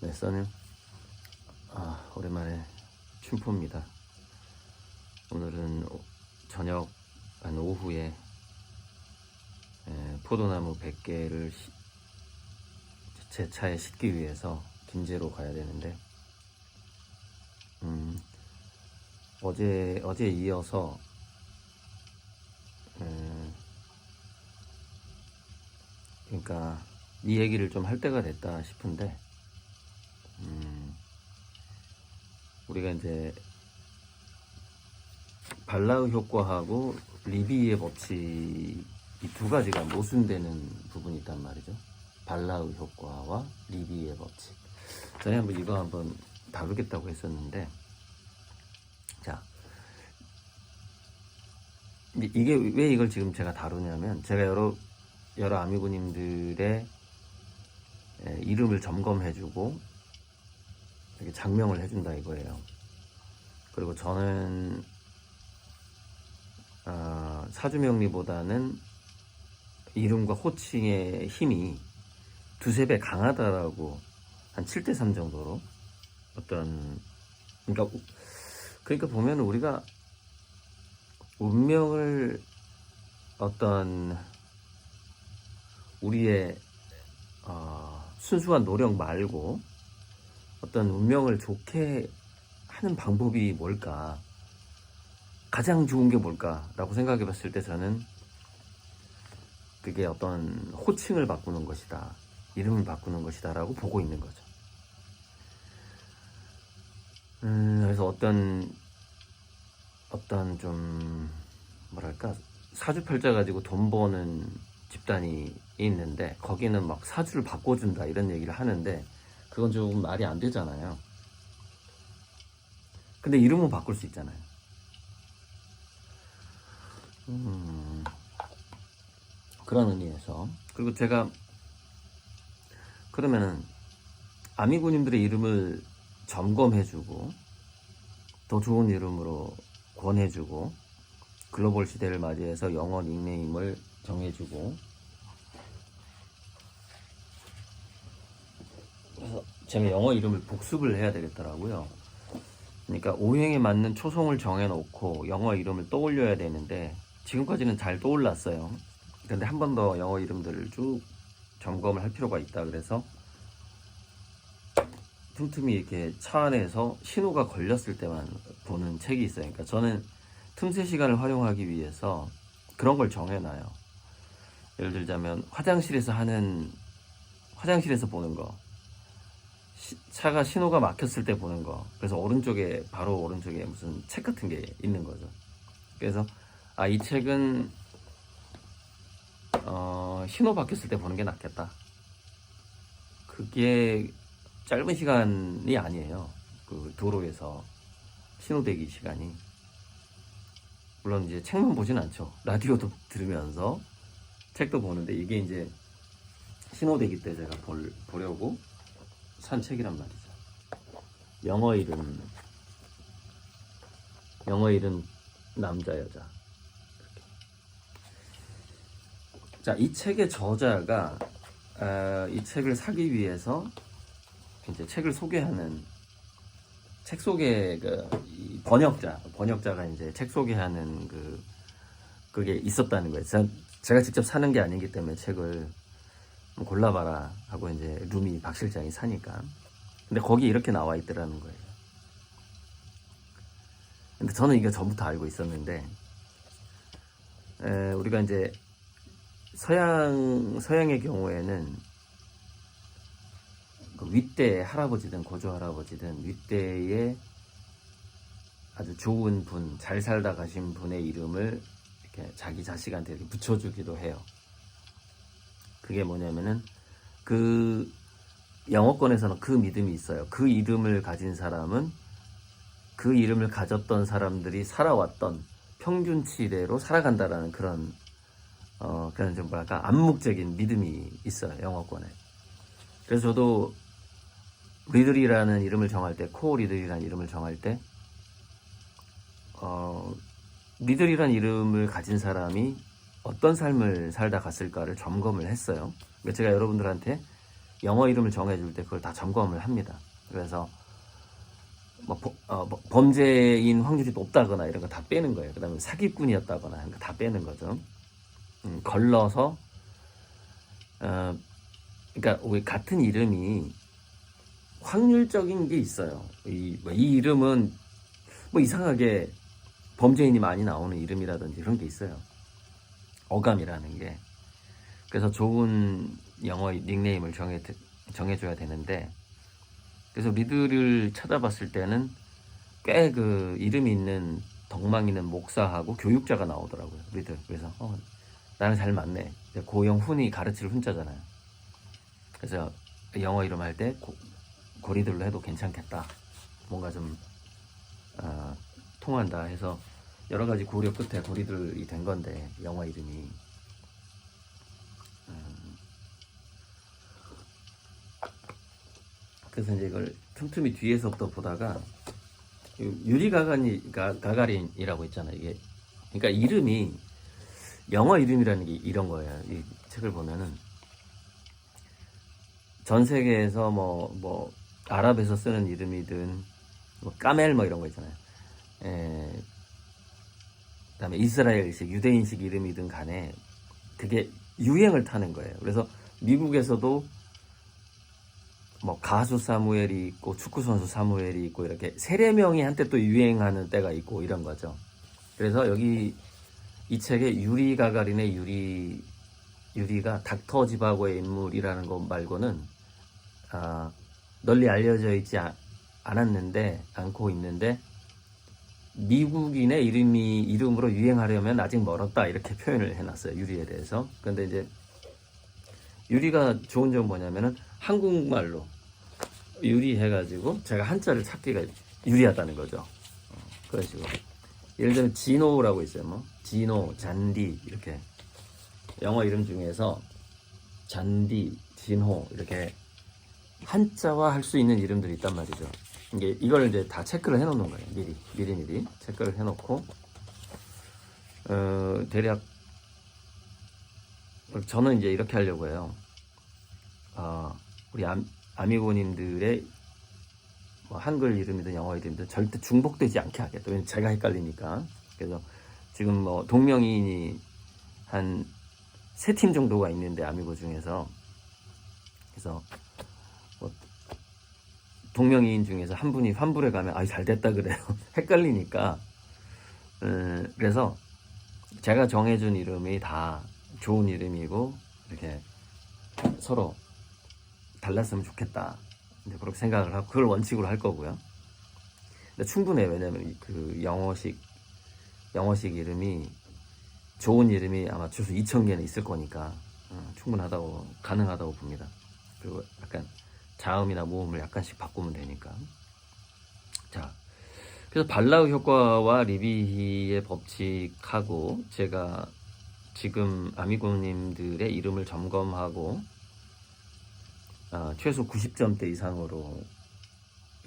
네, 써님. 오랜만에 춘포입니다. 오늘은 저녁 한 오후에 포도나무 100개를 제 차에 싣기 위해서 김제로 가야 되는데, 어제 이어서 그러니까 이 얘기를 좀 할 때가 됐다 싶은데, 우리가 이제 발라흐 효과하고 리비의 법칙 이 두 가지가 모순되는 부분이 있단 말이죠. 발라흐 효과와 리비의 법칙. 전에 이거 한번 다루겠다고 했었는데, 자, 이게 왜 이걸 지금 제가 다루냐면, 제가 여러 아미고님들의 이름을 점검해주고 이렇게 장명을 해준다 이거예요. 그리고 저는 사주명리보다는 이름과 호칭의 힘이 두세 배 강하다라고, 한 7대3 정도로, 그러니까 보면 우리가 운명을 우리의 순수한 노력 말고 운명을 좋게 하는 방법이 뭘까, 가장 좋은 게 뭘까라고 생각해 봤을 때 저는 그게 호칭을 바꾸는 것이다, 이름을 바꾸는 것이다 라고 보고 있는 거죠. 그래서 좀 뭐랄까, 사주 펼쳐 가지고 돈 버는 집단이 있는데, 거기는 막 사주를 바꿔준다 이런 얘기를 하는데, 그건 좀 말이 안 되잖아요. 근데 이름은 바꿀 수 있잖아요. 그런 의미에서. 그리고 제가 그러면은 아미고님들의 이름을 점검해주고 더 좋은 이름으로 권해주고, 글로벌 시대를 맞이해서 영어 닉네임을 정해주고, 그래서 제가 영어 이름을 복습을 해야 되겠더라고요. 그러니까 오행에 맞는 초성을 정해놓고 영어 이름을 떠올려야 되는데, 지금까지는 잘 떠올랐어요. 근데 한 번 더 영어 이름들을 쭉 점검을 할 필요가 있다. 그래서 틈틈이 이렇게 차 안에서 신호가 걸렸을 때만 보는 책이 있어요. 그러니까 저는 틈새 시간을 활용하기 위해서 그런 걸 정해놔요. 예를 들자면 화장실에서 보는 거, 차가 신호가 막혔을 때 보는 거. 그래서 바로 오른쪽에 무슨 책 같은 게 있는 거죠. 그래서 이 책은 신호 바뀌었을 때 보는 게 낫겠다. 그게 짧은 시간이 아니에요. 그 도로에서 신호 대기 시간이. 물론 이제 책만 보진 않죠. 라디오도 들으면서 책도 보는데, 이게 이제 신호 대기 때 제가 보려고 산 책이란 말이죠. 영어 이름 남자 여자. 자, 이 책의 저자가 이 책을 사기 위해서 이제 책을 소개하는, 책 소개 번역자가 이제 책 소개하는 그게 있었다는 거예요. 제가 직접 사는 게 아니기 때문에 책을 골라봐라 하고 이제 루미 박 실장이 사니까. 근데 거기 이렇게 나와 있더라는 거예요. 근데 저는 이거 전부터 알고 있었는데, 우리가 이제 서양의 경우에는 그 윗대 할아버지든 고조 할아버지든 윗대에 아주 좋은 분, 잘 살다 가신 분의 이름을 이렇게 자기 자식한테 이렇게 붙여주기도 해요. 그게 뭐냐면은, 그 영어권에서는 그 믿음이 있어요. 그 이름을 가진 사람은 그 이름을 가졌던 사람들이 살아왔던 평균치대로 살아간다라는 그런 좀 뭐랄까, 암묵적인 믿음이 있어요, 영어권에. 그래서 저도 리들이라는 이름을 정할 때, 코 리들이라는 이름을 정할 때, 리들이라는 이름을 가진 사람이 어떤 삶을 살다 갔을까를 점검을 했어요. 그러니까 제가 여러분들한테 영어 이름을 정해줄 때 그걸 다 점검을 합니다. 그래서 뭐 범죄인 확률이 높다거나 이런 거 다 빼는 거예요. 그 다음에 사기꾼이었다거나 이런 거 다 빼는 거죠. 걸러서 그러니까 우리 같은 이름이 확률적인 게 있어요. 이 이름은 뭐 이상하게 범죄인이 많이 나오는 이름이라든지 그런 게 있어요. 어감이라는 게. 그래서 좋은 영어 닉네임을 정해줘야 되는데, 그래서 리드를 찾아봤을 때는 꽤 그 이름이 있는 덕망 있는 목사하고 교육자가 나오더라고요. 리드. 그래서 나랑 잘 맞네. 고영 훈이 가르칠 훈자잖아요. 그래서 영어 이름 할 때 고리들로 해도 괜찮겠다. 뭔가 좀 통한다 해서 여러 가지 고려 끝에 고리들이 된 건데, 영어 이름이. 그래서 이제 이걸 틈틈이 뒤에서부터 보다가 유리 가가린이라고 있잖아요. 이게 그러니까 이름이 영어 이름이라는 게 이런 거예요. 이 책을 보면은 전 세계에서 뭐 아랍에서 쓰는 이름이든 뭐 까멜 뭐 이런 거 있잖아요. 그다음에 이스라엘식 유대인식 이름이든 간에 그게 유행을 타는 거예요. 그래서 미국에서도 뭐 가수 사무엘이 있고 축구 선수 사무엘이 있고 이렇게 세례 명이 한때 또 유행하는 때가 있고 이런 거죠. 그래서 여기 이 책에 유리 가가린의 유리가 닥터 지바고의 인물이라는 것 말고는 널리 알려져 있지 않고 있는데 미국인의 이름으로 유행하려면 아직 멀었다 이렇게 표현을 해놨어요. 유리에 대해서. 근데 이제 유리가 좋은 점은 뭐냐면은 한국말로 유리 해가지고 제가 한자를 찾기가 유리하다는 거죠. 그런 식으로. 예를 들면 진호라고 있어요. 뭐 진호, 잔디 이렇게 영어 이름 중에서 잔디, 진호 이렇게 한자화 할 수 있는 이름들이 있단 말이죠. 이걸 이제 다 체크를 해놓는 거예요. 미리 체크를 해놓고 대략 저는 이제 이렇게 하려고 해요. 우리 아미고님들의 뭐 한글 이름이든 영어 이름이든 절대 중복되지 않게 하겠다. 왜냐면 제가 헷갈리니까. 그래서 지금 뭐 동명이인이 한 3팀 정도가 있는데 아미고 중에서, 그래서 뭐 동명이인 중에서 한 분이 환불에 가면 잘 됐다 그래요. 헷갈리니까. 그래서 제가 정해준 이름이 다 좋은 이름이고 이렇게 서로 달랐으면 좋겠다. 이제 그렇게 생각을 하고 그걸 원칙으로 할 거고요. 근데 충분해. 왜냐면 그 영어식 이름이 좋은 이름이 아마 최소 2,000개는 있을 거니까 가능하다고 봅니다. 그리고 약간 자음이나 모음을 약간씩 바꾸면 되니까. 자, 그래서 발라우 효과와 리비히의 법칙하고 제가 지금 아미고님들의 이름을 점검하고 최소 90점대 이상으로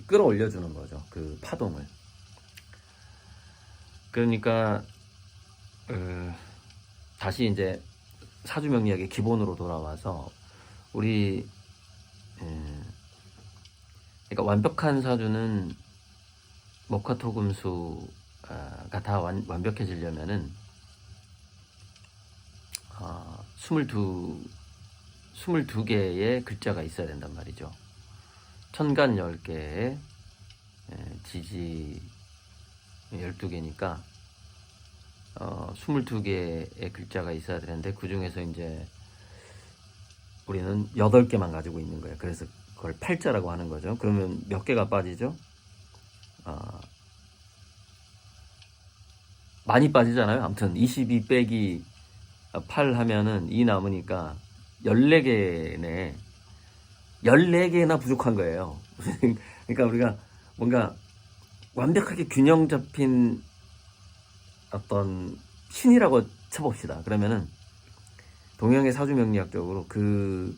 끌어올려주는 거죠. 그 파동을. 그러니까 다시 이제 사주명리학의 기본으로 돌아와서 우리 그러니까 완벽한 사주는 목화토금수가 다 완벽해지려면은 22개의 글자가 있어야 된단 말이죠. 천간 10개에 지지 12개니까 22개의 글자가 있어야 되는데 그 중에서 이제 우리는 8개만 가지고 있는 거예요. 그래서 그걸 팔자라고 하는 거죠. 그러면 몇 개가 빠지죠? 많이 빠지잖아요. 아무튼 22 빼기 8 하면은 2 남으니까 14개네. 14개나 부족한 거예요. 그러니까 우리가 뭔가 완벽하게 균형 잡힌 어떤 신이라고 쳐봅시다. 그러면은 동양의 사주명리학적으로 그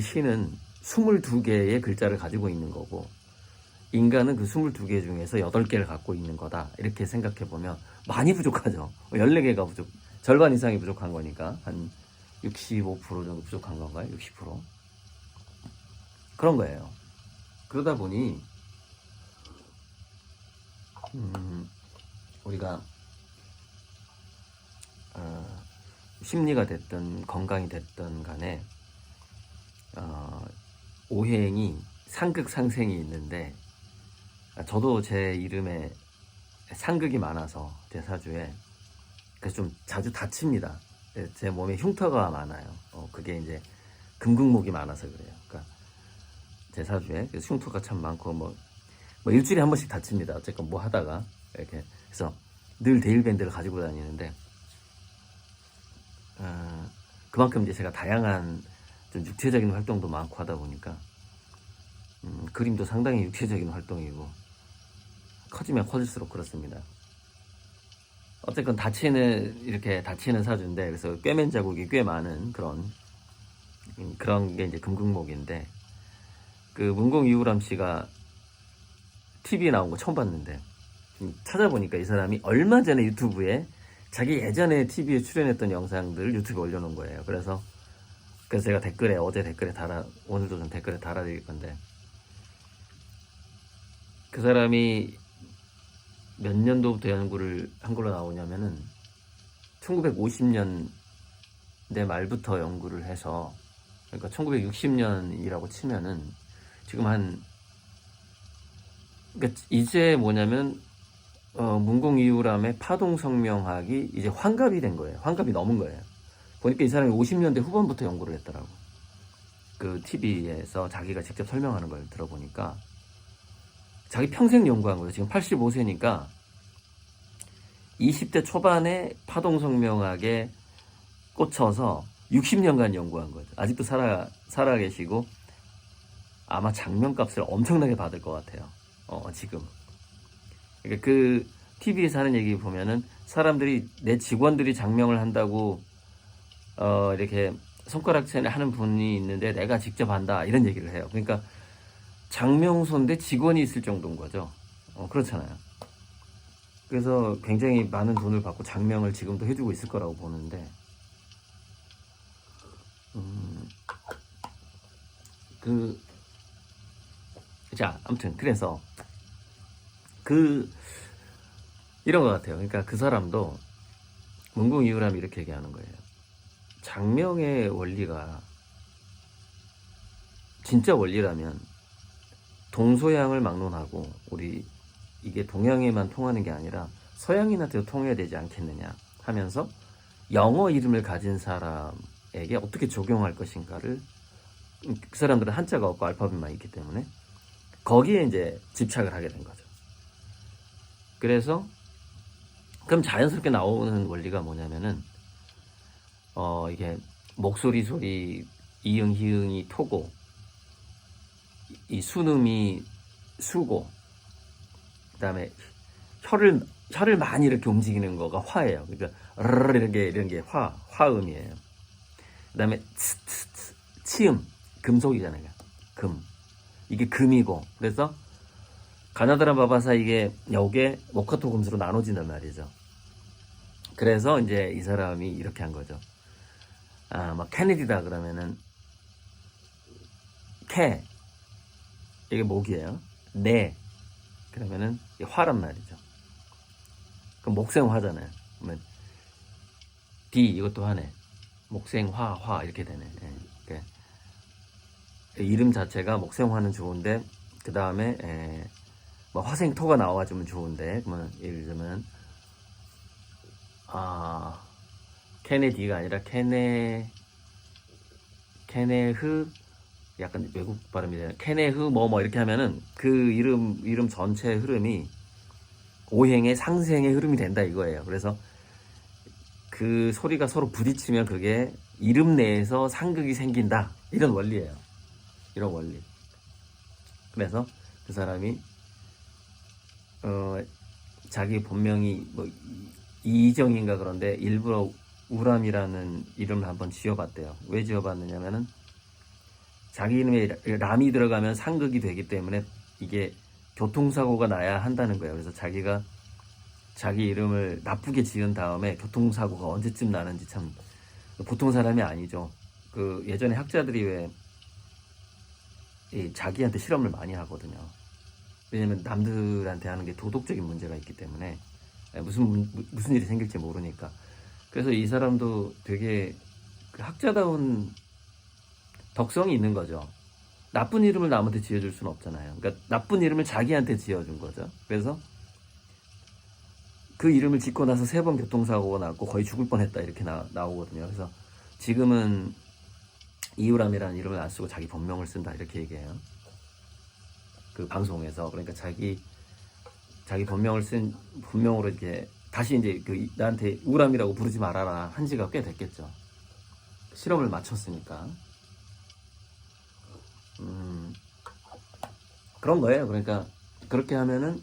신은 22개의 글자를 가지고 있는 거고 인간은 그 22개 중에서 8개를 갖고 있는 거다. 이렇게 생각해 보면 많이 부족하죠. 14개가 절반 이상이 부족한 거니까 한 65% 정도 부족한 건가요? 60%? 그런 거예요. 그러다 보니 우리가 심리가 됐든 건강이 됐든 간에 오행이 상극상생이 있는데, 저도 제 이름에 상극이 많아서 제 사주에 그래서 좀 자주 다칩니다. 제 몸에 흉터가 많아요. 그게 이제 금극목이 많아서 그래요. 그러니까 제 사주에 그래서 흉터가 참 많고 뭐 일주일에 한 번씩 다칩니다. 어쨌건 뭐 하다가 이렇게 그래서 늘 데일밴드를 가지고 다니는데 그만큼 이제 제가 다양한 좀 육체적인 활동도 많고 하다 보니까 그림도 상당히 육체적인 활동이고 커지면 커질수록 그렇습니다. 어쨌건 이렇게 다치는 사주인데, 그래서 꿰맨 자국이 꽤 많은 그런 게 이제 금극목인데, 그 문공 이우람 씨가 TV에 나온 거 처음 봤는데 찾아보니까 이 사람이 얼마 전에 유튜브에 자기 예전에 TV에 출연했던 영상들을 유튜브에 올려놓은 거예요. 그래서 제가 어제 댓글에 오늘도 좀 댓글에 달아드릴 건데, 그 사람이 몇 년도부터 연구를 한 걸로 나오냐면은 1950년대 말부터 연구를 해서, 그러니까 1960년이라고 치면은 지금 그러니까 이제 뭐냐면 문공 이우람의 파동성명학이 이제 환갑이 된 거예요. 환갑이 넘은 거예요. 보니까 이 사람이 50년대 후반부터 연구를 했더라고. 그 TV에서 자기가 직접 설명하는 걸 들어보니까 자기 평생 연구한 거예요. 지금 85세니까 20대 초반에 파동성명학에 꽂혀서 60년간 연구한 거죠. 아직도 살아 계시고 아마 장명값을 엄청나게 받을 것 같아요. 지금. 그러니까 그 TV에서 하는 얘기 보면은 내 직원들이 장명을 한다고 이렇게 손가락질을 하는 분이 있는데 내가 직접 한다 이런 얘기를 해요. 그러니까 장명소인데 직원이 있을 정도인 거죠. 그렇잖아요. 그래서 굉장히 많은 돈을 받고 장명을 지금도 해주고 있을 거라고 보는데, 자, 아무튼 그래서 이런 것 같아요. 그러니까 그 사람도 문공 이우람이 이렇게 얘기하는 거예요. 장명의 원리가 진짜 원리라면 동서양을 막론하고 우리 이게 동양에만 통하는 게 아니라 서양인한테도 통해야 되지 않겠느냐 하면서 영어 이름을 가진 사람에게 어떻게 적용할 것인가를, 그 사람들은 한자가 없고 알파벳만 있기 때문에 거기에 이제 집착을 하게 된 거죠. 그래서 그럼 자연스럽게 나오는 원리가 뭐냐면은 이게 목소리 소리, 이응 희응이 토고, 이 순음이 수고, 그다음에 혀를 많이 이렇게 움직이는 거가 화예요. 그러니까 이런 게 화음이에요. 그다음에 치음, 금속이잖아요. 이게 금이고, 그래서 가나다라 바바사 여기에 목화토 금수로 나눠진단 말이죠. 그래서 이제 이 사람이 이렇게 한 거죠. 막 케네디다 그러면은 이게 목이에요. 네 그러면은 화란 말이죠. 그럼 목생화잖아요. 그러면 이것도 화네. 목생화 이렇게 되네. 그러니까 이름 자체가 목생화는 좋은데 그 다음에 뭐 화생토가 나와주면 좋은데, 그러면 예를 들면 케네디가 아니라 케네흐, 약간 외국 발음이잖아요. 케네흐 뭐 이렇게 하면은 그 이름 전체 흐름이 오행의 상생의 흐름이 된다 이거예요. 그래서 그 소리가 서로 부딪히면 그게 이름 내에서 상극이 생긴다, 이런 원리예요. 이런 원리. 그래서 그 사람이 자기 본명이 뭐 이정인가 그런데 일부러 우람이라는 이름을 한번 지어봤대요. 왜 지어봤느냐면은 자기 이름에 람이 들어가면 상극이 되기 때문에 이게 교통사고가 나야 한다는 거예요. 그래서 자기가 자기 이름을 나쁘게 지은 다음에 교통사고가 언제쯤 나는지 참 보통 사람이 아니죠. 그 예전에 학자들이 왜 자기한테 실험을 많이 하거든요. 왜냐면 남들한테 하는 게 도덕적인 문제가 있기 때문에 무슨 일이 생길지 모르니까. 그래서 이 사람도 되게 그 학자다운 덕성이 있는 거죠. 나쁜 이름을 남한테 지어줄 수는 없잖아요. 그러니까 나쁜 이름을 자기한테 지어준 거죠. 그래서 그 이름을 짓고 나서 3번 교통사고가 났고 거의 죽을 뻔했다 이렇게 나오거든요. 그래서 지금은 이유람이라는 이름을 안 쓰고 자기 본명을 쓴다 이렇게 얘기해요. 그 방송에서. 그러니까 자기 본명을 쓴 본명으로 이렇게 다시 이제 그 나한테 우람이라고 부르지 말아라 한 지가 꽤 됐겠죠. 실험을 마쳤으니까. 그런 거예요. 그러니까 그렇게 하면은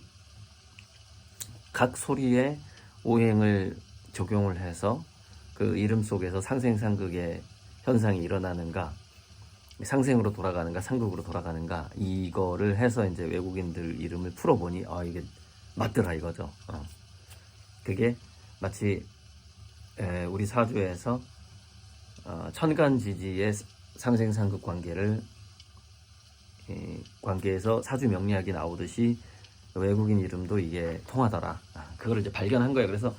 각 소리에 오행을 적용을 해서 그 이름 속에서 상생상극의 현상이 일어나는가, 상생으로 돌아가는가, 상극으로 돌아가는가, 이거를 해서 이제 외국인들 이름을 풀어보니 이게 맞더라 이거죠. 그게 마치 우리 사주에서 천간지지의 상생상극 관계에서 사주 명리학이 나오듯이 외국인 이름도 이게 통하더라. 그거를 이제 발견한 거예요. 그래서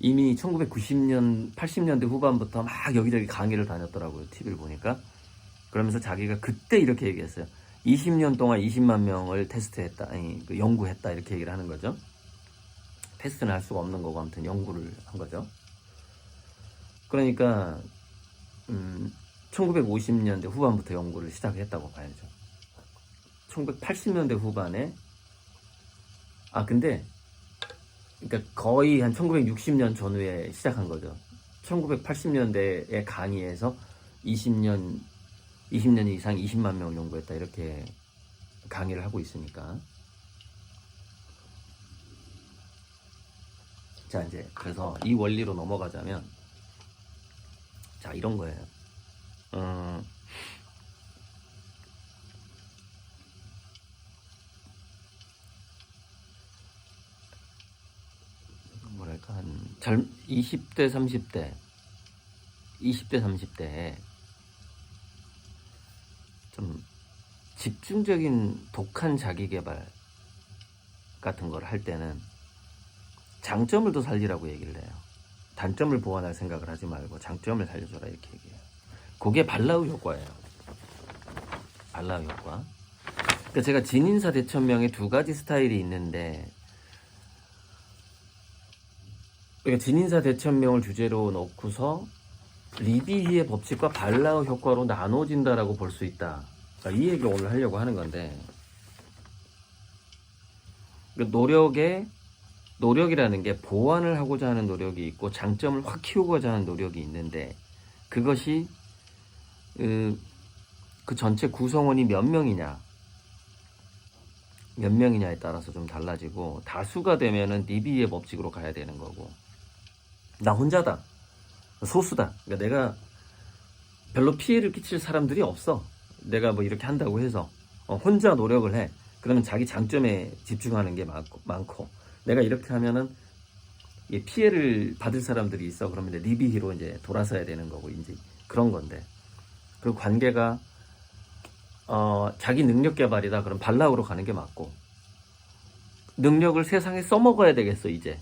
이미 1990년, 80년대 후반부터 막 여기저기 강의를 다녔더라고요. TV를 보니까. 그러면서 자기가 그때 이렇게 얘기했어요. 20년 동안 20만 명을 테스트했다, 연구했다 이렇게 얘기를 하는 거죠. 테스트는 할 수가 없는 거고 아무튼 연구를 한 거죠. 그러니까 1950년대 후반부터 연구를 시작했다고 봐야죠. 1980년대 후반에 근데 그러니까 거의 한 1960년 전후에 시작한 거죠. 1980년대에 강의에서 20년 이상 20만 명을 연구했다 이렇게 강의를 하고 있으니까. 자, 이제 그래서 이 원리로 넘어가자면 자, 이런 거예요. 뭐랄까, 한 20대 30대에 좀 집중적인 독한 자기개발 같은 걸 할 때는 장점을 더 살리라고 얘기를 해요. 단점을 보완할 생각을 하지 말고 장점을 살려줘라 이렇게 얘기해요. 그게 발라우 효과예요. 발라우 효과. 그러니까 제가 진인사 대천명의 2가지 스타일이 있는데, 그러니까 진인사 대천명을 주제로 놓고서 리비히의 법칙과 발라우 효과로 나눠진다라고 볼 수 있다. 그러니까 이 얘기를 오늘 하려고 하는 건데, 노력이라는 게 보완을 하고자 하는 노력이 있고 장점을 확 키우고자 하는 노력이 있는데, 그것이 그 전체 구성원이 몇 명이냐에 따라서 좀 달라지고, 다수가 되면은 리비히의 법칙으로 가야 되는 거고, 나 혼자다, 소수다, 그러니까 내가 별로 피해를 끼칠 사람들이 없어, 내가 뭐 이렇게 한다고 해서 혼자 노력을 해. 그러면 자기 장점에 집중하는 게 많고, 내가 이렇게 하면은 피해를 받을 사람들이 있어. 그러면 이제 리비히로 이제 돌아서야 되는 거고, 이제 그런 건데, 그 관계가 자기 능력 개발이다. 그럼 발락으로 가는 게 맞고, 능력을 세상에 써먹어야 되겠어 이제.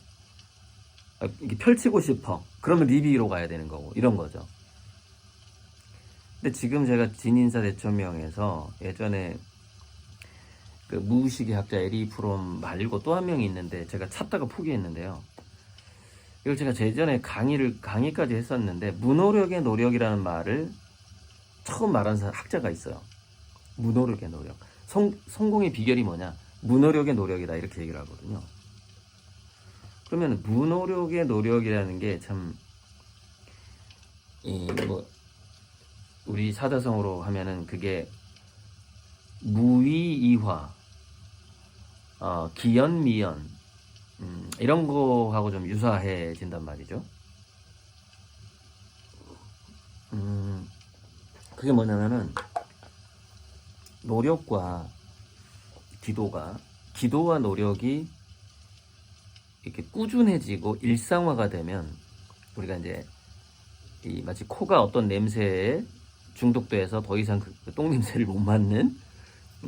이게 펼치고 싶어. 그러면 리비히로 가야 되는 거고, 이런 거죠. 근데 지금 제가 진인사 대천명에서 예전에 그 무의식의 학자 에리 프롬 말고 또 한 명이 있는데 제가 찾다가 포기했는데요. 이걸 제가 예전에 강의까지 했었는데, 무노력의 노력이라는 말을 처음 말한 학자가 있어요. 무노력의 노력. 성공의 비결이 뭐냐? 무노력의 노력이다 이렇게 얘기를 하거든요. 그러면 무노력의 노력이라는 게 참, 우리 사자성어로 하면은 그게 무의이화, 기연미연, 이런 거하고 좀 유사해진단 말이죠. 그게 뭐냐면은 노력과 기도와 노력이 이렇게 꾸준해지고 일상화가 되면, 우리가 이제 마치 코가 어떤 냄새에 중독돼서 더 이상 그 똥냄새를 못 맡는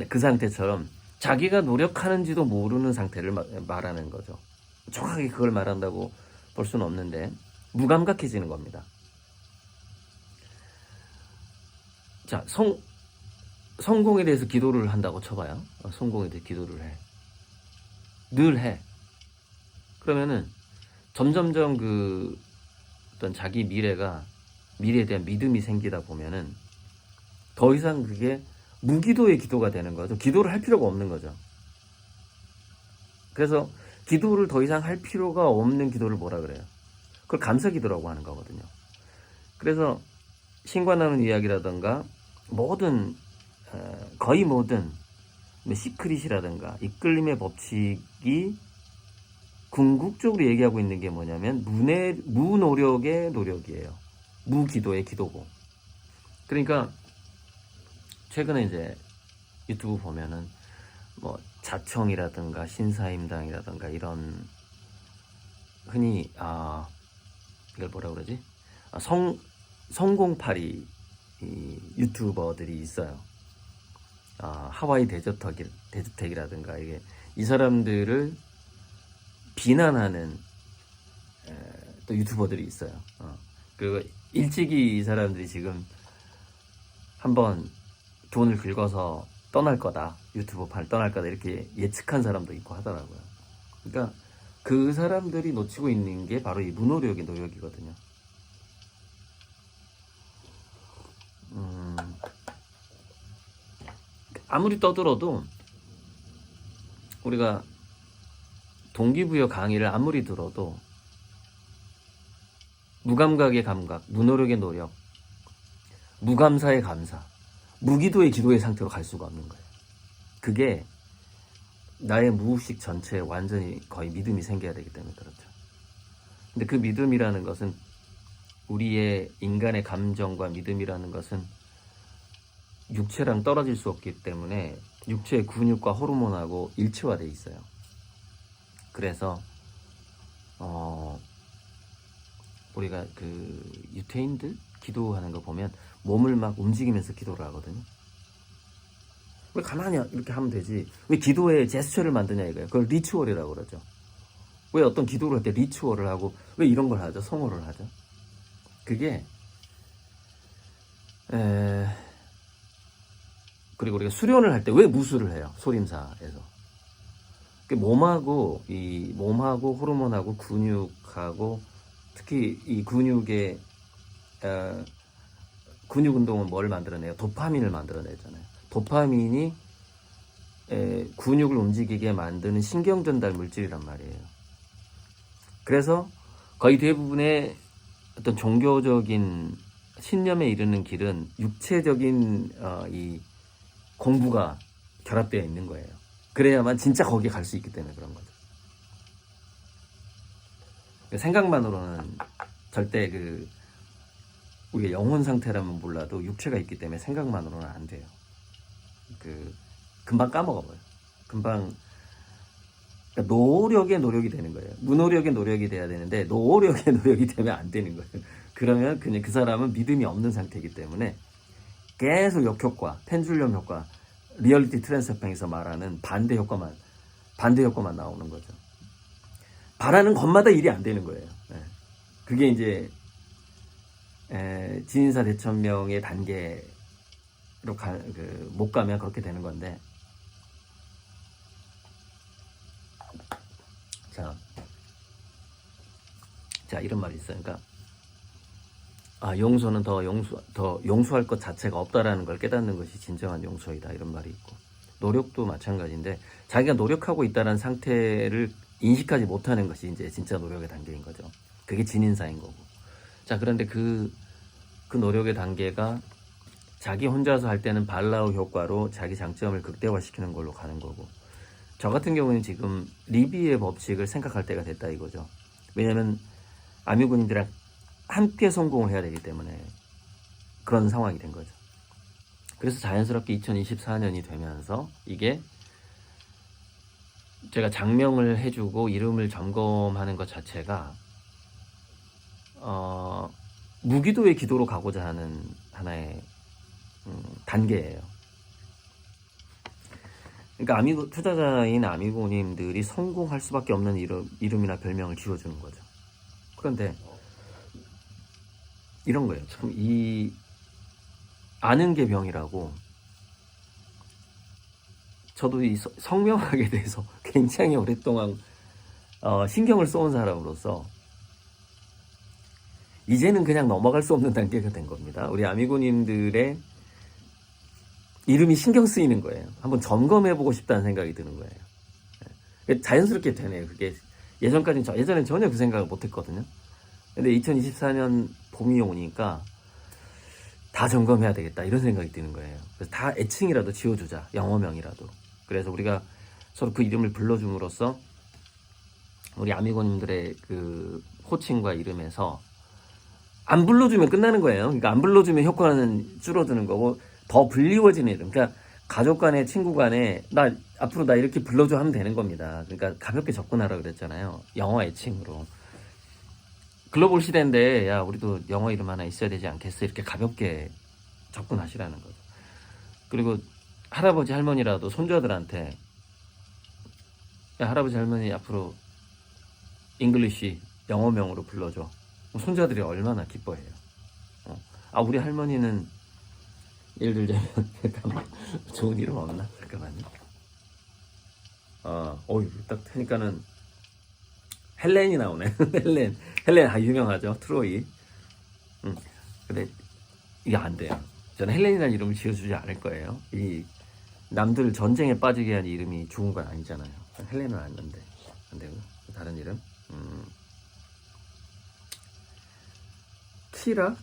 그 상태처럼 자기가 노력하는지도 모르는 상태를 말하는 거죠. 정확하게 그걸 말한다고 볼 수는 없는데 무감각해지는 겁니다. 자, 성공에 대해서 기도를 한다고 쳐봐요. 성공에 대해 기도를 해. 늘 해. 그러면은 점점점 그 어떤 자기 미래에 대한 믿음이 생기다 보면은 더 이상 그게 무기도의 기도가 되는 거죠. 기도를 할 필요가 없는 거죠. 그래서 기도를 더 이상 할 필요가 없는 기도를 뭐라 그래요? 그걸 감사 기도라고 하는 거거든요. 그래서 신과 나눈 이야기라든가 거의 모든 시크릿이라든가 이끌림의 법칙이 궁극적으로 얘기하고 있는 게 뭐냐면 무노력의 노력이에요. 무기도의 기도고. 그러니까 최근에 이제 유튜브 보면은 자청이라든가 신사임당이라든가 이런 흔히 이걸 뭐라 그러지? 성공파리 유튜버들이 있어요. 하와이 데저텍이라든가 이 사람들을 비난하는 또 유튜버들이 있어요. 그리고 일찍이 이 사람들이 지금 한번 돈을 긁어서 떠날 거다, 유튜브판 떠날 거다 이렇게 예측한 사람도 있고 하더라고요. 그러니까 그 사람들이 놓치고 있는 게 바로 이 무노력의 노력이거든요. 아무리 떠들어도 우리가 동기부여 강의를 아무리 들어도 무감각의 감각, 무노력의 노력, 무감사의 감사, 무기도의 기도의 상태로 갈 수가 없는 거예요. 그게 나의 무의식 전체에 완전히 거의 믿음이 생겨야 되기 때문에 그렇죠. 근데 그 믿음이라는 것은 우리의 인간의 감정과 믿음이라는 것은 육체랑 떨어질 수 없기 때문에 육체의 근육과 호르몬하고 일체화되어 있어요. 그래서 우리가 그 유태인들 기도하는 거 보면 몸을 막 움직이면서 기도를 하거든요. 왜 가만히 이렇게 하면 되지? 왜 기도에 제스처를 만드냐 이거예요. 그걸 리추얼이라고 그러죠. 왜 어떤 기도를 할 때 리추얼을 하고 왜 이런 걸 하죠? 성호를 하죠? 그게 그리고 우리가 수련을 할 때 왜 무술을 해요? 소림사에서. 몸하고 호르몬하고 근육하고 특히 이 근육의 근육 운동은 뭘 만들어내요? 도파민을 만들어내잖아요. 도파민이 근육을 움직이게 만드는 신경 전달 물질이란 말이에요. 그래서 거의 대부분의 어떤 종교적인 신념에 이르는 길은 육체적인 이 공부가 결합되어 있는 거예요. 그래야만 진짜 거기에 갈 수 있기 때문에 그런 거죠. 생각만으로는 절대 우리가 영혼 상태라면 몰라도 육체가 있기 때문에 생각만으로는 안 돼요. 금방 까먹어버려요. 금방 그러니까 노력의 노력이 되는 거예요. 무노력의 노력이 돼야 되는데 노력의 노력이 되면 안 되는 거예요. 그러면 그냥 그 사람은 믿음이 없는 상태이기 때문에 계속 역효과, 펜줄륨 효과, 리얼리티 트랜스퍼에서 말하는 반대 효과만 나오는 거죠. 바라는 것마다 일이 안 되는 거예요. 그게 이제 진인사 대천명의 단계로 못 가면 그렇게 되는 건데, 자 이런 말이 있어요. 그러니까 용서는 더 용서할 것 자체가 없다라는 걸 깨닫는 것이 진정한 용서이다, 이런 말이 있고, 노력도 마찬가지인데 자기가 노력하고 있다는 상태를 인식하지 못하는 것이 이제 진짜 노력의 단계인 거죠. 그게 진인사인 거고. 자, 그런데 그 노력의 단계가 자기 혼자서 할 때는 발라우 효과로 자기 장점을 극대화시키는 걸로 가는 거고, 저 같은 경우는 지금 리비의 법칙을 생각할 때가 됐다 이거죠. 왜냐면 아미군인들이랑 함께 성공을 해야 되기 때문에 그런 상황이 된 거죠. 그래서 자연스럽게 2024년이 되면서 이게 제가 장명을 해주고 이름을 점검하는 것 자체가 무기도의 기도로 가고자 하는 하나의 단계예요. 그러니까 아미고 투자자인 아미고님들이 성공할 수밖에 없는 이름이나 별명을 지어주는 거죠. 그런데 이런 거예요. 참 이 아는 게 병이라고. 저도 이 성명학에 대해서 굉장히 오랫동안 신경을 써온 사람으로서 이제는 그냥 넘어갈 수 없는 단계가 된 겁니다. 우리 아미고님들의 이름이 신경 쓰이는 거예요. 한번 점검해보고 싶다는 생각이 드는 거예요. 자연스럽게 되네요. 그게 예전엔 전혀 그 생각을 못했거든요. 근데 2024년 봄이 오니까 다 점검해야 되겠다 이런 생각이 드는 거예요. 그래서 다 애칭이라도 지어주자, 영어명이라도. 그래서 우리가 서로 그 이름을 불러줌으로써 우리 아미고님들의 그 호칭과 이름에서 안 불러주면 끝나는 거예요. 그러니까 안 불러주면 효과는 줄어드는 거고 더 불리워지는 이름. 그러니까 가족 간에 친구 간에 앞으로 나 이렇게 불러줘 하면 되는 겁니다. 그러니까 가볍게 접근하라 그랬잖아요. 영어 애칭으로. 글로벌 시대인데 야 우리도 영어 이름 하나 있어야 되지 않겠어? 이렇게 가볍게 접근하시라는 거죠. 그리고 할아버지 할머니라도 손자들한테 야 할아버지 할머니 앞으로 잉글리시 영어명으로 불러줘. 손자들이 얼마나 기뻐해요. 우리 할머니는 예를 들자면 잠깐만 좋은 이름 없나? 잠깐만요. 딱 하니까는 헬렌이 나오네. 헬렌 유명하죠. 트로이. 근데 이게 안 돼요. 저는 헬렌이라는 이름을 지어주지 않을 거예요. 이 남들 전쟁에 빠지게 한 이름이 좋은 건 아니잖아요. 헬렌은 안 되고 다른 이름.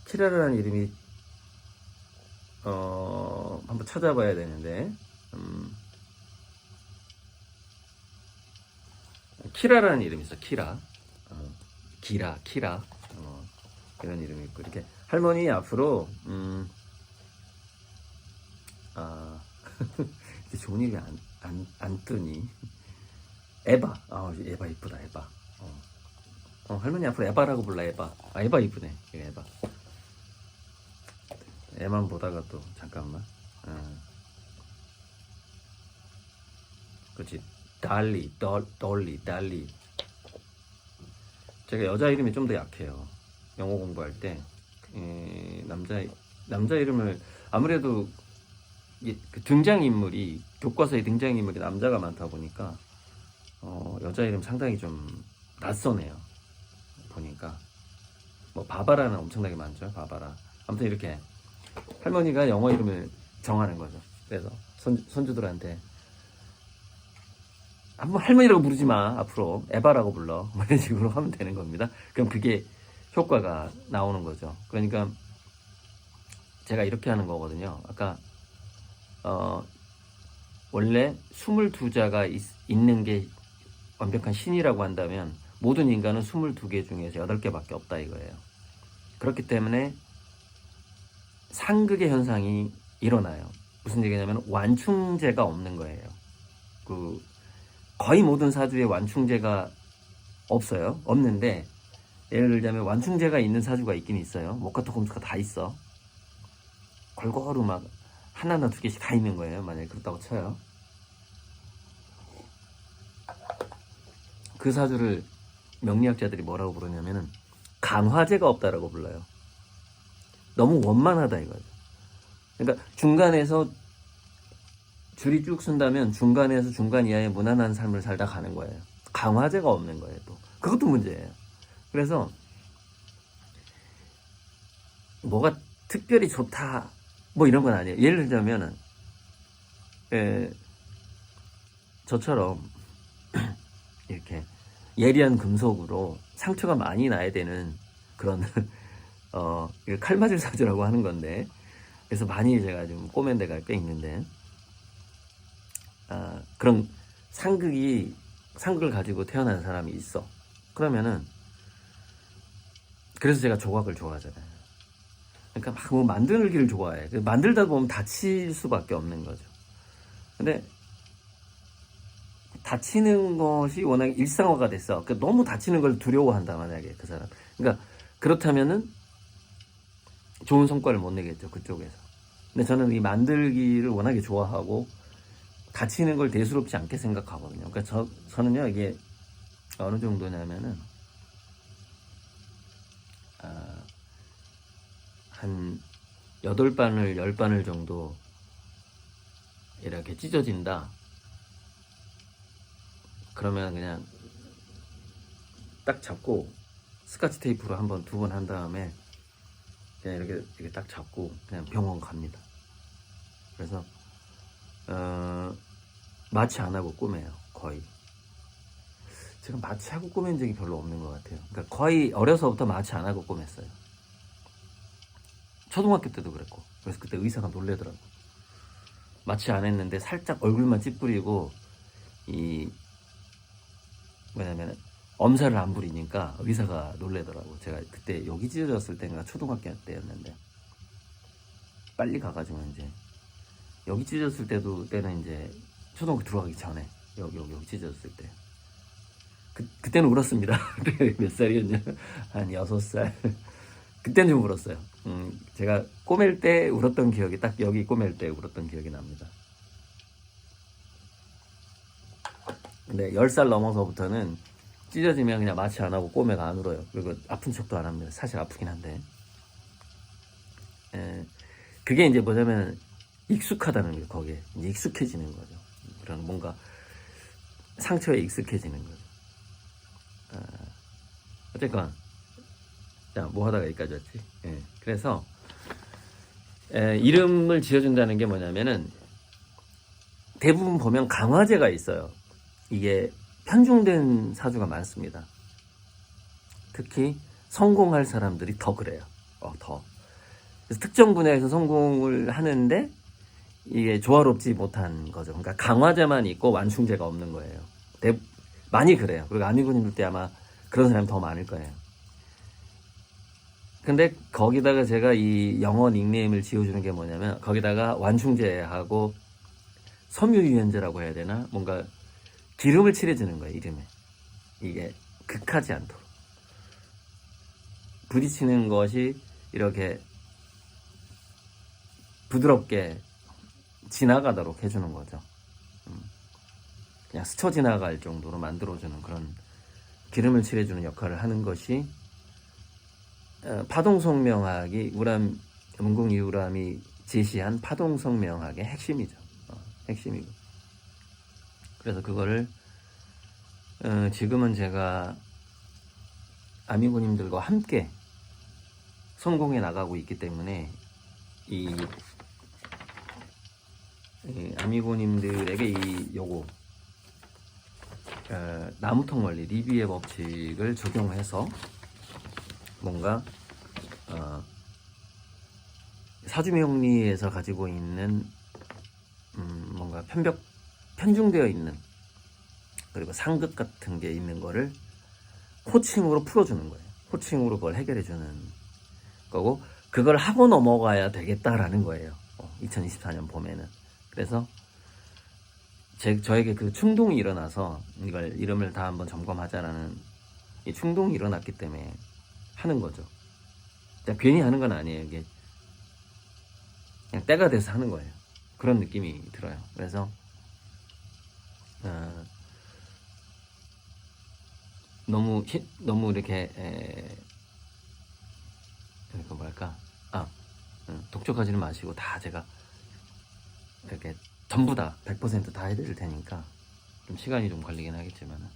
키라라는 이름이 한번 찾아봐야 되는데 키라라는 이름이 있어. 키라 이런 이름이 있고 이렇게 할머니 앞으로 좋은 이름이 안 뜨니 에바 에바 이쁘다. 에바 할머니 앞으로 에바라고 불러. 에바 이쁘네. 에바 애만 보다가 또 잠깐만 그렇지. 달리 제가 여자 이름이 좀 더 약해요. 영어 공부할 때 남자 이름을 아무래도 그 등장인물이 교과서의 등장인물이 남자가 많다 보니까 여자 이름 상당히 좀 낯서네요. 보니까 뭐 바바라는 엄청나게 많죠. 바바라. 아무튼 이렇게 할머니가 영어 이름을 정하는 거죠. 그래서 손주들한테 한번 할머니라고 부르지 마. 앞으로 에바라고 불러. 뭐 이런 식으로 하면 되는 겁니다. 그럼 그게 효과가 나오는 거죠. 그러니까 제가 이렇게 하는 거거든요. 아까 원래 22자가 있는 게 완벽한 신이라고 한다면 모든 인간은 22개 중에서 8개밖에 없다 이거예요. 그렇기 때문에 상극의 현상이 일어나요. 무슨 얘기냐면 완충제가 없는 거예요. 거의 모든 사주에 완충제가 없어요. 없는데 예를 들자면 완충제가 있는 사주가 있긴 있어요. 목화토 금수가 다 있어. 골고루 막 하나나 두 개씩 다 있는 거예요. 만약에 그렇다고 쳐요. 그 사주를 명리학자들이 뭐라고 부르냐면은 강화제가 없다라고 불러요. 너무 원만하다 이거죠. 그러니까 중간에서 줄이 쭉 쓴다면 중간에서 중간 이하의 무난한 삶을 살다 가는 거예요. 강화제가 없는 거예요. 또 그것도 문제예요. 그래서 뭐가 특별히 좋다 뭐 이런 건 아니에요. 예를 들자면은 저처럼 이렇게 예리한 금속으로 상처가 많이 나야 되는 그런 칼 맞을 사주라고 하는 건데, 그래서 많이 제가 좀 꼬맨 데가 꽤 있는데 그런 상극을 가지고 태어난 사람이 있어. 그러면은 그래서 제가 조각을 좋아하잖아요. 그러니까 막 뭐 만들기를 좋아해. 만들다 보면 다칠 수밖에 없는 거죠. 근데 다치는 것이 워낙 일상화가 됐어. 그러니까 너무 다치는 걸 두려워한다 만약에 그 사람. 그러니까 그렇다면은 좋은 성과를 못 내겠죠 그쪽에서. 근데 저는 이 만들기를 워낙에 좋아하고 다치는 걸 대수롭지 않게 생각하거든요. 그러니까 저는요, 이게 어느 정도냐면은, 한 8바늘, 10바늘 정도 이렇게 찢어진다. 그러면 그냥 딱 잡고 스카치 테이프로 한 번, 2번 한 다음에 그냥 이렇게 딱 잡고 그냥 병원 갑니다. 그래서 마취 안 하고 꼬매요. 거의. 제가 마취하고 꼬맨 적이 별로 없는 것 같아요. 그러니까 거의 어려서부터 마취 안 하고 꼬맸어요. 초등학교 때도 그랬고. 그래서 그때 의사가 놀래더라고. 마취 안 했는데 살짝 얼굴만 찌푸리고 뭐냐면 엄살을 안 부리니까 의사가 놀래더라고. 제가 그때 여기 찢어졌을 때가 초등학교 때였는데 빨리 가가지고 이제 여기 찢어졌을 때는 이제 초등학교 들어가기 전에 여기 찢어졌을 때 그때는 울었습니다. 몇 살이었냐? 한 6살. 그때는 좀 울었어요. 제가 꼬맬 때 울었던 기억이 딱 여기 꼬맬 때 울었던 기억이 납니다. 근데 10살 넘어서부터는 찢어지면 그냥 마취 안 하고 꼬매가 안 울어요. 그리고 아픈 척도 안 합니다. 사실 아프긴 한데. 그게 이제 뭐냐면 익숙하다는 거예요. 거기에 이제 익숙해지는 거죠. 그런 뭔가 상처에 익숙해지는 거죠. 어쨌건 자, 뭐 하다가 여기까지 왔지? 그래서 이름을 지어준다는 게 뭐냐면은 대부분 보면 강화제가 있어요. 이게 편중된 사주가 많습니다. 특히 성공할 사람들이 더 그래요. 더. 그래서 특정 분야에서 성공을 하는데 이게 조화롭지 못한 거죠. 그러니까 강화제만 있고 완충제가 없는 거예요. 많이 그래요. 그리고 아미군님들 때 아마 그런 사람이 더 많을 거예요. 근데 거기다가 제가 이 영어 닉네임을 지어주는 게 뭐냐면 거기다가 완충제하고 섬유유연제라고 해야 되나? 뭔가 기름을 칠해주는 거예요. 이름에. 이게 극하지 않도록. 부딪히는 것이 이렇게 부드럽게 지나가도록 해주는 거죠. 그냥 스쳐 지나갈 정도로 만들어주는 그런 기름을 칠해주는 역할을 하는 것이 파동성명학이 문궁이우람이 제시한 파동성명학의 핵심이죠. 핵심이고. 그래서 그거를 지금은 제가 아미고님들과 함께 성공해 나가고 있기 때문에 이 아미고님들에게 요거 나무통 원리 리비의 법칙을 적용해서 뭔가 사주명리에서 가지고 있는 뭔가 편중되어 있는 그리고 상극 같은 게 있는 거를 호칭으로 풀어주는 거예요. 호칭으로 그걸 해결해주는 거고 그걸 하고 넘어가야 되겠다라는 거예요. 2024년 봄에는. 그래서 저에게 그 충동이 일어나서 이걸 이름을 다 한번 점검하자라는 이 충동이 일어났기 때문에 하는 거죠. 괜히 하는 건 아니에요. 이게 그냥 때가 돼서 하는 거예요. 그런 느낌이 들어요. 그래서 너무 이렇게 그 뭐랄까 독촉하지는 마시고 다 제가 이렇게 전부 다 100% 다 해드릴 테니까 좀 시간이 좀 걸리긴 하겠지만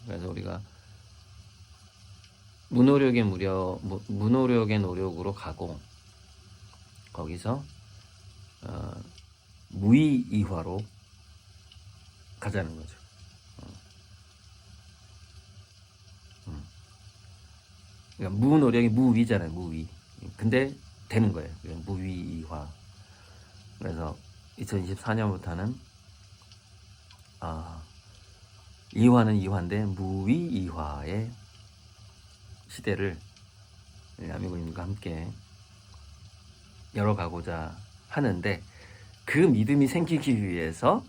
그래서 우리가 무노력의 노력으로 가고 거기서 무의이화로 가자는 거죠. 그러니까 무노력이 무위잖아요. 무위. 근데 되는 거예요. 무위이화. 그래서 2024년부터는 이화는 이화인데 무위이화의 시대를 아미고님과 함께 열어가고자 하는데 그 믿음이 생기기 위해서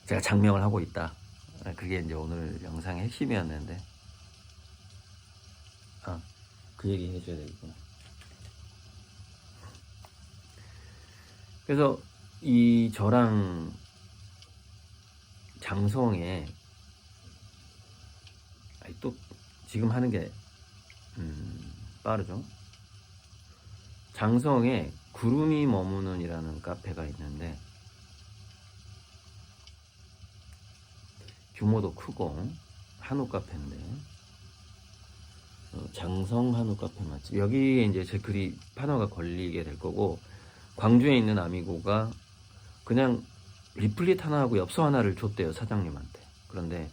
제가 장명을 하고 있다. 그게 이제 오늘 영상의 핵심이었는데 그 얘기 해줘야 되겠구나. 그래서 이 저랑 장성에 또 지금 하는 게 빠르죠. 장성에 구름이 머무는이라는 카페가 있는데 규모도 크고 한우 카페인데 장성 한우 카페 맛집, 여기에 이제 제 글이 판화가 걸리게 될 거고, 광주에 있는 아미고가 그냥 리플릿 하나하고 엽서 하나를 줬대요, 사장님한테. 그런데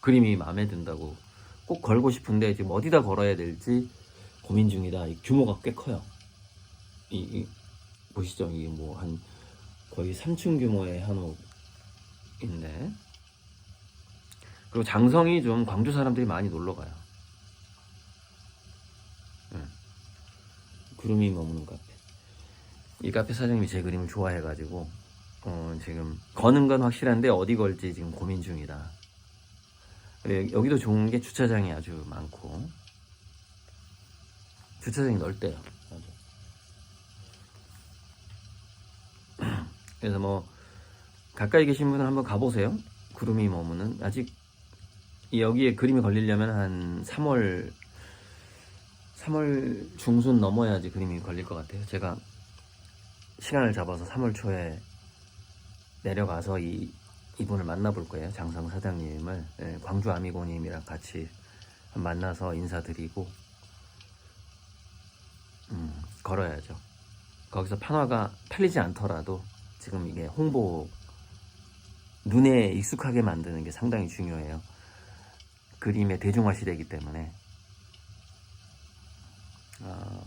그림이 마음에 든다고 꼭 걸고 싶은데 지금 어디다 걸어야 될지 고민 중이다. 이 규모가 꽤 커요. 보시죠, 이게 뭐 한 거의 3층 규모의 한옥인데, 그리고 장성이 좀 광주 사람들이 많이 놀러 가요. 구름이 머무는 카페. 이 카페 사장님이 제 그림을 좋아해가지고 지금 거는 건 확실한데 어디 걸지 지금 고민 중이다. 여기도 좋은 게 주차장이 아주 많고, 주차장이 넓대요. 그래서 뭐 가까이 계신 분은 한번 가보세요. 구름이 머무는. 아직 여기에 그림이 걸리려면 한 3월 중순 넘어야지 그림이 걸릴 것 같아요. 제가 시간을 잡아서 3월 초에 내려가서 이분을 만나볼 거예요. 장성 사장님을. 광주 아미고님이랑 같이 만나서 인사드리고 걸어야죠. 거기서 판화가 팔리지 않더라도 지금 이게 홍보, 눈에 익숙하게 만드는 게 상당히 중요해요. 그림의 대중화시되기 때문에.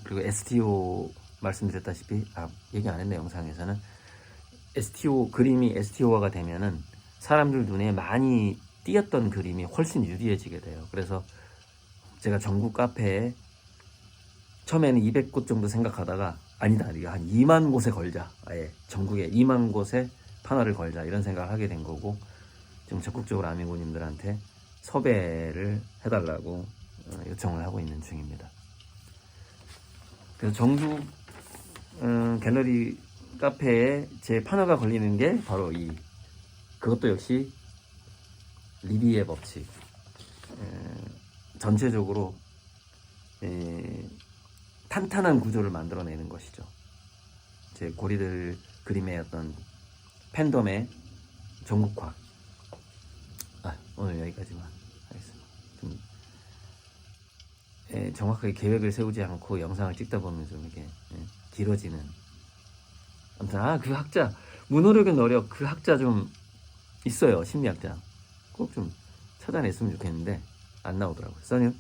그리고 STO 말씀드렸다시피, 얘기 안 했네 영상에서는, STO 그림이 STO화가 되면은 사람들 눈에 많이 띄었던 그림이 훨씬 유리해지게 돼요. 그래서 제가 전국 카페에 처음에는 200곳 정도 생각하다가, 아니다, 우리가 한 2만 곳에 걸자, 아예 전국에 2만 곳에 판화를 걸자, 이런 생각을 하게 된 거고, 지금 적극적으로 아미고님들한테 섭외를 해달라고 요청을 하고 있는 중입니다. 그래서 전국 갤러리 카페에 제 판화가 걸리는 게 바로 그것도 역시 리비의 법칙. 전체적으로 탄탄한 구조를 만들어내는 것이죠. 제 고리들 그림의 어떤 팬덤의 전국화. 오늘 여기까지만 하겠습니다. 좀 정확하게 계획을 세우지 않고 영상을 찍다 보면 좀 이렇게 길어지는. 아무튼 그 학자, 문호력의 노력, 그 학자 좀 있어요. 심리학자. 꼭 좀 찾아냈으면 좋겠는데 안 나오더라고요. 써니요?